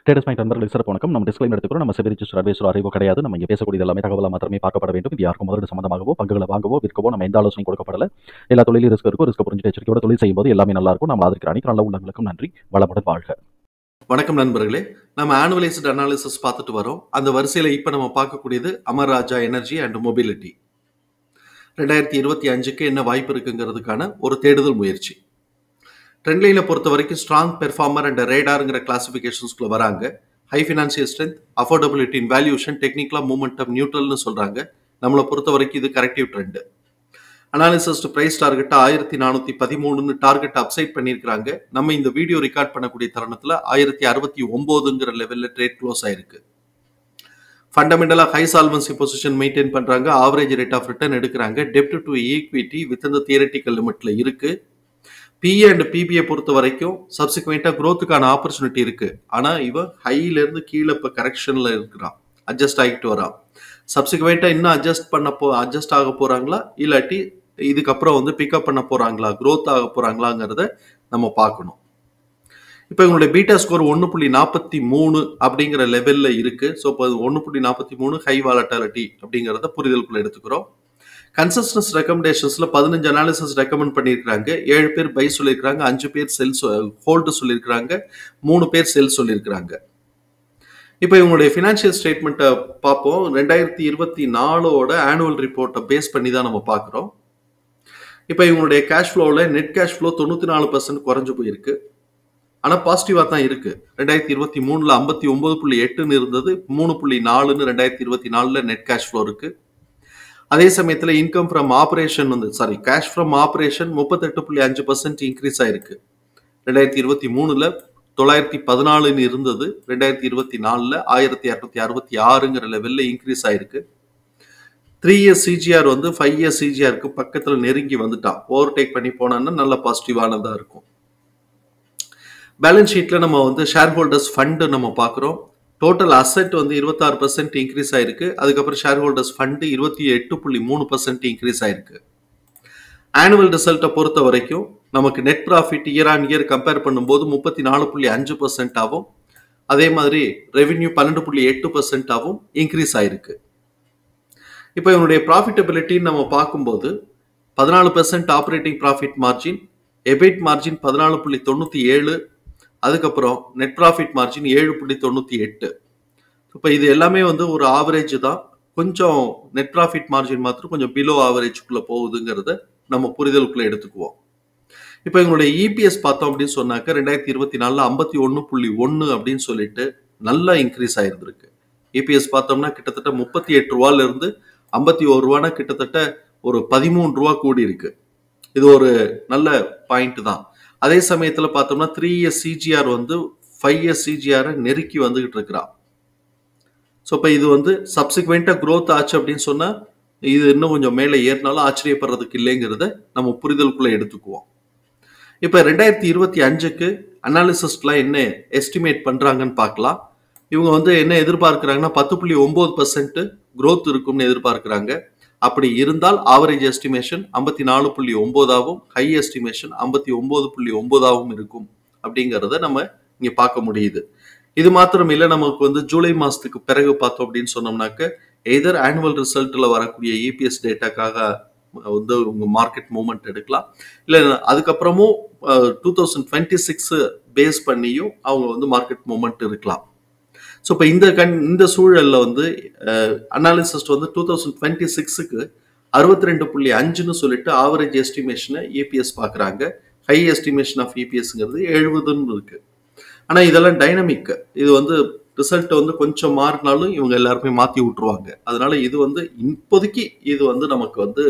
Traders point நண்பர்களுக்கு சிறப்பு வணக்கம். நம்ம டிஸ்க்ளைமர் எடுத்துக்கிறோம். நம்ம செபி ரிஜிஸ்டர் அட்வைசர் அறிவோ கிடையாது. நம்ம இங்கே பேசக்கூடிய எல்லாமே தகவலாக மாத்திரமே பார்க்கப்பட வேண்டும். இது யாருக்கும் முதலீடு சம்பந்தமாகவோ பங்குகளை வாங்கவோ விற்கவோ நம்ம எந்த ஆலோசனையும் கொடுக்கப்படல. எல்லா தொழிலும் ரிஸ்க் இருக்கும். ரிஸ்க் புரிஞ்சு எச்சரிக்கையோட தொழில் செய்யும்போது எல்லாமே நல்லா இருக்கும். நம்ம அதற்கு அனைத்து நல்ல உள்ளங்களுக்கும் நன்றி. வளமுடன் வாழ்க. வணக்கம் நண்பர்களே. நம்ம ஆனுவலைஸ்டு அனாலிசிஸ் பார்த்துட்டு வரோம். அந்த வரிசையில் இப்போ நம்ம பார்க்கக்கூடியது அமர் ராஜா எனர்ஜி அண்ட் மொபிலிட்டி. 2025க்கு என்ன வாய்ப்பு இருக்குங்கிறதுக்கான ஒரு தேடுதல் முயற்சி. ட்ரெண்ட் லைனை பொறுத்த வரைக்கும் ஸ்ட்ராங் பெர்ஃபார்மர் அண்ட் ரேடாருங்கிற கிளாசிஃபிகேஷன்ஸ்குள்ள வராங்க. High financial strength, affordability in valuation, டெக்னிக்கலா மூமெண்டம் நியூட்ரல்னு சொல்றாங்க. நம்மளை பொறுத்த வரைக்கும் இது corrective trend. Analyst price target 1413 target upside பண்ணியிருக்காங்க. நம்ம இந்த வீடியோ ரெக்கார்ட் பண்ணக்கூடிய தருணத்தில் 1069ங்கிற லெவலில் ட்ரேட் க்ளோஸ் ஆயிருக்கு. ஃபண்டமெண்டலாக ஹை சால்வன்சி பொசிஷன் மெயின்டைன் பண்ணுறாங்க. ஆவரேஜ் ரேட் ஆஃப் ரிட்டர்ன் எடுக்கிறாங்க. டெப்ட் டு ஈக்விட்டி வித் இந்த தியரட்டிக்கல் லிமிட்ல இருக்கு. பிஏ அண்ட் பிபிஏ பொறுத்த வரைக்கும் சப்சிக்வெண்டா growthக்கான ஆப்பர்ச்சுனிட்டி இருக்கு. ஆனால் இவன் ஹைல இருந்து கீழே இப்போ கரெக்ஷன்ல இருக்கிறான், அட்ஜஸ்ட் ஆகிட்டு வரான். சப்சிக்வெண்டா இன்னும் அட்ஜஸ்ட் ஆக போறாங்களா, இல்லாட்டி இதுக்கப்புறம் வந்து பிக்கப் பண்ண போறாங்களா, growth ஆக போறாங்களாங்கிறத நம்ம பார்க்கணும். இப்போ இவங்களுடைய பீட்டா ஸ்கோர் 1.43 அப்படிங்கிற லெவல்ல இருக்கு. ஸோ இப்போ 1.43 ஹை வாலட்டாலிட்டி அப்படிங்கிறத புரிதலுக்குள்ள எடுத்துக்கிறோம். கன்சஸ்டன்ஸ் ரெக்கமெண்டேஷன்ஸ்ல 15 அனாலிசிஸ் ரெக்கமெண்ட் பண்ணியிருக்காங்க. 7 பேர் பை சொல்லியிருக்காங்க, 5 பேர் செல் ஹோல்டு சொல்லியிருக்காங்க, 3 பேர் செல் சொல்லியிருக்காங்க. இப்போ இவங்களுடைய ஃபினான்ஷியல் ஸ்டேட்மெண்ட்டை பார்ப்போம். 2024ஓட ஆனுவல் ரிப்போர்ட்டை பேஸ் பண்ணி தான் நம்ம பார்க்குறோம். இப்போ இவங்களுடைய கேஷ் ஃப்ளோவில் நெட் கேஷ் ஃப்ளோ 94% குறைஞ்சு போயிருக்கு. ஆனால் பாசிட்டிவாக தான் இருக்கு. 2023ல் 59.8ன்னு இருந்தது, 3.4ன்னு 2024ல் நெட் கேஷ் ஃப்ளோ இருக்கு. அதே சமயத்தில் income from operation cash from operation 38.5% increase ஆயிருக்கு. 2023ல் 914ன்னு இருந்தது, 2024ல் 1266ங்கிற லெவல்ல இன்க்ரீஸ் ஆயிருக்கு. 3 இயர்ஸ் சிஜிஆர் வந்து 5 இயர்ஸ் சிஜிஆருக்கு பக்கத்தில் நெருங்கி வந்துட்டான். ஓவர்டேக் பண்ணி போனான்னா நல்ல பாசிட்டிவானதா இருக்கும். பேலன்ஸ் ஷீட்ல நம்ம வந்து ஷேர் ஹோல்டர்ஸ் ஃபண்ட் நம்ம பார்க்குறோம். டோட்டல் அசெட் வந்து 26% இன்க்ரீஸ் ஆயிருக்கு. அதுக்கப்புறம் ஷேர் ஹோல்டர்ஸ் ஃபண்ட் 28.3% இன்க்ரீஸ் ஆயிருக்கு. ஆனுவல் ரிசல்ட்டை பொறுத்த வரைக்கும் நமக்கு net profit year on year compare பண்ணும்போது 34.5% ஆகும். அதே மாதிரி ரெவென்யூ 12.8% ஆகும் இன்க்ரீஸ் ஆயிருக்கு. இப்போ இவனுடைய ப்ராஃபிட்டபிலிட்டின்னு நம்ம பார்க்கும்போது 14% operating profit margin, a bit margin 14.97, அதுக்கப்புறம் நெட் ப்ராஃபிட் மார்ஜின் 7.98. இப்போ இது எல்லாமே வந்து ஒரு ஆவரேஜ் தான். கொஞ்சம் நெட் ப்ராஃபிட் மார்ஜின் மாத்திரம் கொஞ்சம் பிலோ ஆவரேஜுக்குள்ள போகுதுங்கிறத நம்ம புரிதலுக்குள்ள எடுத்துக்குவோம். இப்போ எங்களுடைய இபிஎஸ் பார்த்தோம் அப்படின்னு சொன்னாக்க 2024ல் 51.1 அப்படின்னு சொல்லிட்டு நல்லா இன்க்ரீஸ் ஆயிருந்திருக்கு. இபிஎஸ் பார்த்தோம்னா கிட்டத்தட்ட 38 ரூபால இருந்து 51 ரூபானா கிட்டத்தட்ட ஒரு 13 ரூபா கூடி இருக்கு. இது ஒரு நல்ல பாயிண்ட் தான். அதே சமயத்தில் பார்த்தோம்னா 3 இயர்ஸ் சிஜிஆர் வந்து 5 இயர்ஸ் சிஜிஆரை நெருக்கி வந்துகிட்டு இருக்கிறான். ஸோ இப்போ இது வந்து சப்சிக்வெண்டா growth ஆச்சு அப்படின்னு சொன்னா இது இன்னும் கொஞ்சம் மேலே ஏறினாலும் ஆச்சரியப்படுறதுக்கு இல்லைங்கிறத நம்ம புரிதலுக்குள்ள எடுத்துக்குவோம். இப்போ 2025க்கு அனாலிசிஸ்ட்லாம் என்ன எஸ்டிமேட் பண்றாங்கன்னு பார்க்கலாம். இவங்க வந்து என்ன எதிர்பார்க்கிறாங்கன்னா 10.9% growth இருக்கும்னு எதிர்பார்க்கிறாங்க. அப்படி இருந்தால் ஆவரேஜ் எஸ்டிமேஷன் 54.9ஆகவும் ஹை எஸ்டிமேஷன் 59.9ஆகவும் இருக்கும் அப்படிங்கிறத நம்ம இங்க பார்க்க முடியுது. இது மாத்திரம் இல்லை, நமக்கு வந்து ஜூலை மாசத்துக்கு பிறகு பார்த்தோம் அப்படின்னு சொன்னோம்னாக்க எதர் ஆனுவல் ரிசல்ட்ல வரக்கூடிய இபிஎஸ் டேட்டாக்காக வந்து உங்க மார்க்கெட் மூவ்மெண்ட் எடுக்கலாம். இல்லை அதுக்கப்புறமும் 2026 பேஸ் பண்ணியும் அவங்க வந்து மார்க்கெட் மூவ்மெண்ட் இருக்கலாம். ஸோ இப்போ இந்த சூழலில் வந்து அனாலிசிஸ்ட் வந்து 2026க்கு 62.5ன்னு சொல்லிட்டு ஆவரேஜ் எஸ்டிமேஷனை இபிஎஸ் பார்க்குறாங்க. ஹை எஸ்டிமேஷன் ஆஃப் இபிஎஸ்ங்கிறது 70ன்னு இருக்கு. ஆனால் இதெல்லாம் டைனமிக். இது வந்து ரிசல்ட் வந்து கொஞ்சம் மாறினாலும் இவங்க எல்லாருமே மாற்றி விட்டுருவாங்க. அதனால இது வந்து இப்போதைக்கு இது வந்து நமக்கு வந்து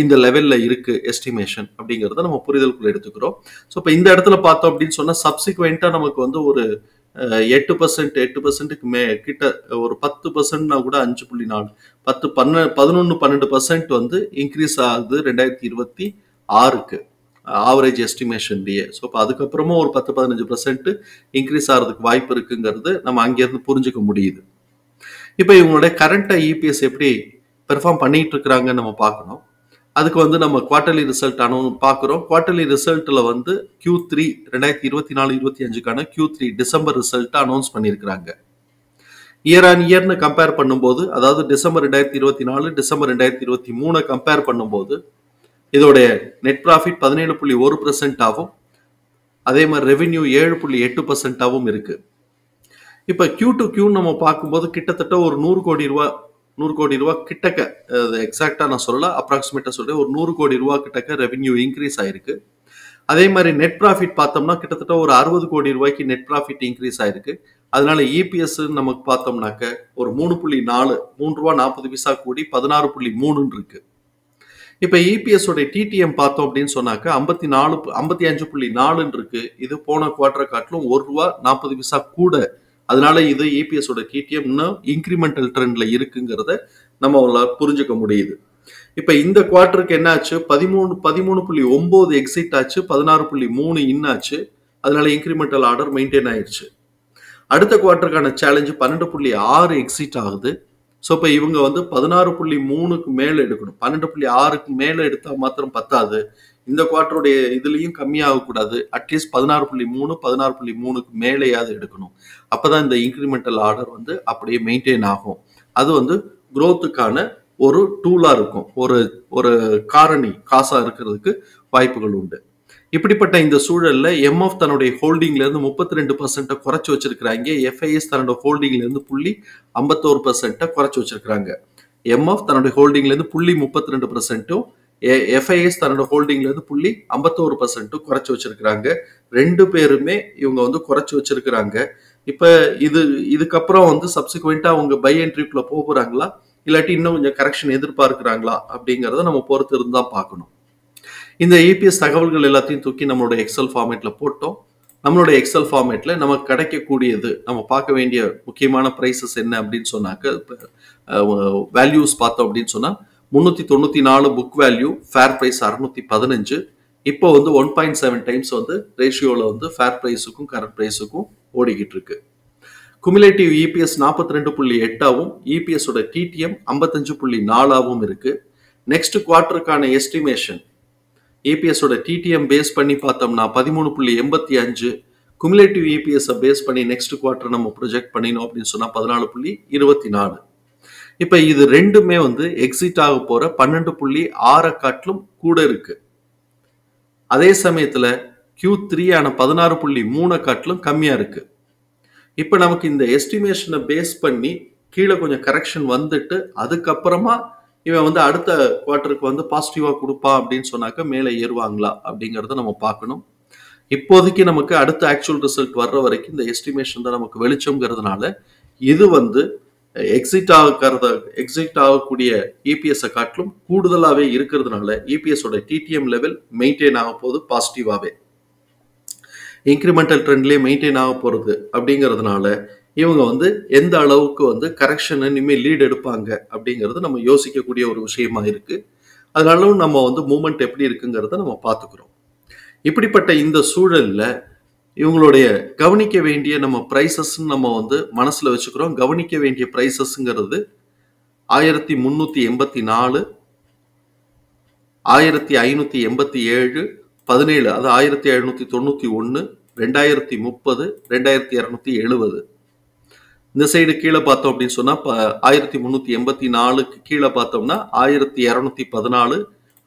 இந்த லெவல்ல இருக்கு எஸ்டிமேஷன் அப்படிங்கிறத நம்ம புரிதலுக்குள்ள எடுத்துக்கிறோம். ஸோ இப்போ இந்த இடத்துல பார்த்தோம் அப்படின்னு சொன்னால் சப்சிக்வெண்டா நமக்கு வந்து ஒரு 8%க்கு கிட்ட ஒரு 10%னா கூட 5.4 11-12% வந்து இன்க்ரீஸ் ஆகுது 2026க்கு ஆவரேஜ் எஸ்டிமேஷன்லயே. ஸோ இப்போ அதுக்கப்புறமும் ஒரு 10-15% இன்க்ரீஸ் ஆகிறதுக்கு வாய்ப்பு இருக்குங்கிறது நம்ம அங்கேருந்து புரிஞ்சுக்க முடியுது. இப்போ இவங்களுடைய கரண்ட் இபிஎஸ் எப்படி பெர்ஃபார்ம் பண்ணிட்டு இருக்கிறாங்கன்னு நம்ம பார்க்கணும். அதுக்கு வந்து நம்ம குவார்டர்லி ரிசல்ட் பார்க்குறோம். குவார்டர்லி ரிசல்ட்டில் வந்து Q3 2024-25க்கான Q3 டிசம்பர் ரிசல்ட்டை அனௌன்ஸ் பண்ணியிருக்கிறாங்க. இயர் ஆன் இயர்னு கம்பேர் பண்ணும்போது, அதாவது டிசம்பர் 2024 டிசம்பர் 2023 கம்பேர் பண்ணும்போது இதோடைய நெட் ப்ராஃபிட் 17.1% ஆகும். அதே மாதிரி ரெவென்யூ 7.8% இருக்கு. இப்போ Q2Q நம்ம பார்க்கும்போது கிட்டத்தட்ட ஒரு 100 கோடி ரூபா கிட்டக்க, எக்ஸாக்டா நான் சொல்லல, அப்ராக்சிமேட்டா சொல்றேன், ஒரு 100 கோடி ரூபா கிட்டக்க ரெவென்யூ இன்க்ரீஸ் ஆயிருக்கு. அதே மாதிரி நெட் ப்ராஃபிட் பார்த்தோம்னா கிட்டத்தட்ட ஒரு 60 கோடி ரூபாய்க்கு நெட் ப்ராஃபிட் இன்க்ரீஸ் ஆயிருக்கு. அதனால இபிஎஸ் நமக்கு பார்த்தோம்னாக்க ஒரு 3.4 3.40 கூடி 16.3 இருக்கு. இப்ப இபிஎஸ் உடைய டிடிஎம் பார்த்தோம் அப்படின்னு சொன்னாக்க 55.4 இருக்கு. இது போன குவார்டர் காட்டிலும் ₹1.40 கூட. அதனால இது இபிஎஸ் உடைய டிடிஎம் இன்னும் இன்கிரிமெண்டல் ட்ரெண்ட்ல இருக்குங்கிறத நம்ம புரிஞ்சுக்க முடியுது. இப்ப இந்த குவார்டருக்கு என்ன ஆச்சு? 13.9 எக்ஸிட் ஆச்சு, 16.3 இன் ஆச்சு. அதனால இன்கிரிமெண்டல் ஆர்டர் மெயின்டைன் ஆயிடுச்சு. அடுத்த குவார்டருக்கான சேலஞ்சு 12.6 எக்ஸிட் ஆகுது. ஸோ இப்போ இவங்க வந்து 16.3க்கு மேலே எடுக்கணும். 12.6க்கு மேலே எடுத்தால் மாத்திரம் பத்தாது. இந்த குவார்டருடைய இதுலேயும் கம்மியாகக்கூடாது. அட்லீஸ்ட் 16.3 16.3க்கு மேலேயாவது எடுக்கணும். அப்போதான் இந்த இன்க்ரிமெண்டல் ஆர்டர் வந்து அப்படியே மெயின்டைன் ஆகும். அது வந்து குரோத்துக்கான ஒரு டூலாக இருக்கும், ஒரு காரணி காசாக இருக்கிறதுக்கு வாய்ப்புகள் உண்டு. இப்படிப்பட்ட இந்த சூழல்ல எம்எஃப் தன்னுடைய ஹோல்டிங்ல இருந்து 32% குறைச்சு வச்சிருக்காங்க. எஃப்ஐஎஸ் தன்னோட ஹோல்டிங்ல இருந்து 51% குறைச்சு வச்சிருக்காங்க. எம்எஃப் தன்னுடைய ஹோல்டிங்ல இருந்து 32%, எஃப்ஐஎஸ் தன்னோட ஹோல்டிங்ல இருந்து 51% குறைச்சு வச்சிருக்காங்க. ரெண்டு பேருமே இவங்க வந்து குறைச்சு வச்சிருக்கிறாங்க. இப்ப இதுக்கப்புறம் வந்து சப்சிக்வெண்டா அவங்க பை என்ட்ரிக்குள்ள போறாங்களா, இல்லாட்டி இன்னும் கொஞ்சம் கரெக்ஷன் எதிர்பார்க்கிறாங்களா அப்படிங்கறத நம்ம பொறுத்து இருந்தா பார்க்கணும். இந்த இபிஎஸ் தகவல்கள் எல்லாத்தையும் தூக்கி நம்மளோட எக்ஸல் ஃபார்மேட்ல போட்டோம். நம்மளோட எக்ஸல் ஃபார்மேட்ல நமக்கு கிடைக்கக்கூடியது, நம்ம பார்க்க வேண்டிய முக்கியமான பிரைசஸ் என்ன அப்படின்னு சொன்னாக்க, வேல்யூஸ் பார்த்தோம் அப்படின்னு சொன்னா 394 புக் வேல்யூ, ஃபேர் பிரைஸ் 615. இப்போ வந்து 1.7 டைம்ஸ் வந்து ரேஷியோல வந்து ஃபேர் பிரைஸுக்கும் கரண்ட் பிரைஸுக்கும் ஓடிக்கிட்டு இருக்கு. குமுலேட்டிவ் இபிஎஸ் 42.8ஆகவும் இபிஎஸ் ஓட டிடிஎம் 55.4ஆகவும் இருக்கு. நெக்ஸ்ட் குவார்டருக்கான எஸ்டிமேஷன் இபிஎஸ் ஓட டிடிஎம் பேஸ் பண்ணி பார்த்தோம்னா 13.85, குமுலேட்டிவ் இபிஎஸ் பேஸ் பண்ணி நெக்ஸ்ட் குவார்டர் நம்ம ப்ரொஜெக்ட் பண்ணினோம் அப்படின்னு சொன்னா 14.24. இப்ப இது ரெண்டுமே வந்து எக்ஸிட் ஆக போற 12.6 காட்டிலும் கூட இருக்கு. அதே சமயத்துல Q3 ஆன 16.3 காட்டிலும் கம்மியா இருக்கு. இப்ப நமக்கு இந்த எஸ்டிமேஷனை பேஸ் பண்ணி கீழே கொஞ்சம் கரெக்ஷன் வந்துட்டு அதுக்கப்புறமா இவன் வந்து அடுத்த குவார்டருக்கு வந்து பாசிட்டிவா கொடுப்பான் அப்படின்னு சொன்னாக்க மேலே ஏறுவாங்களா அப்படிங்கறத நம்ம பார்க்கணும். இப்போதைக்கு நமக்கு அடுத்த ஆக்சுவல் ரிசல்ட் வர்ற வரைக்கும் இந்த எஸ்டிமேஷன் தான் நமக்கு வெளிச்சம்ங்கிறதுனால இது வந்து எக்ஸிட் ஆகக்கூடிய இபிஎஸ் காட்டிலும் கூடுதலாவே இருக்கிறதுனால இபிஎஸ் ஓட டிடிஎம் லெவல் மெயின்டைன் ஆக போகுது பாசிட்டிவாவே. இன்க்ரிமெண்டல் ட்ரெண்ட்லேயே மெயின்டைன் ஆக போறது அப்படிங்கிறதுனால இவங்க வந்து எந்த அளவுக்கு வந்து கரெக்ஷன் இனிமேல் லீட் எடுப்பாங்க அப்படிங்கிறது நம்ம யோசிக்கக்கூடிய ஒரு விஷயமா இருக்கு. அதனால நம்ம வந்து மூமெண்ட் எப்படி இருக்குங்கிறத நம்ம பார்த்துக்கிறோம். இப்படிப்பட்ட இந்த சூழல்ல இவங்களுடைய கவனிக்க வேண்டிய நம்ம பிரைசஸ் நம்ம வந்து மனசுல வச்சுக்கிறோம். கவனிக்க வேண்டிய பிரைசஸ்ங்கிறது 1384, 1587, 17, அது 1791, 2030, 2270. இந்த சைடு கீழே பார்த்தோம் அப்படின்னு சொன்னா 1384க்கு கீழே பார்த்தோம்னா 1214,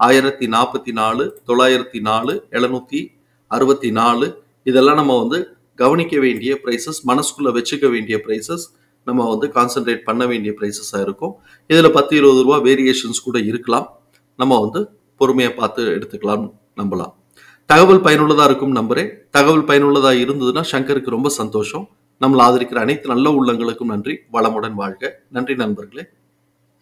1044, 904, 764, இதெல்லாம் நம்ம வந்து கவனிக்க வேண்டிய பிரைசஸ், மனசுக்குள்ள வச்சுக்க வேண்டிய பிரைசஸ், நம்ம வந்து கான்சென்ட்ரேட் பண்ண வேண்டிய பிரைசஸா இருக்கும். இதுல 10-20 ரூபா வேரியேஷன்ஸ் கூட இருக்கலாம். நம்ம வந்து பொறுமையா பார்த்து எடுத்துக்கலாம், நம்பலாம். தகவல் பயனுள்ளதா இருக்கும் நம்புறேன். தகவல் பயனுள்ளதா இருந்ததுன்னா சங்கருக்கு ரொம்ப சந்தோஷம். நம்மளை ஆதரிக்கிற அனைத்து நல்ல உள்ளங்களுக்கும் நன்றி. வளமுடன் வாழ்க. நன்றி நண்பர்களே.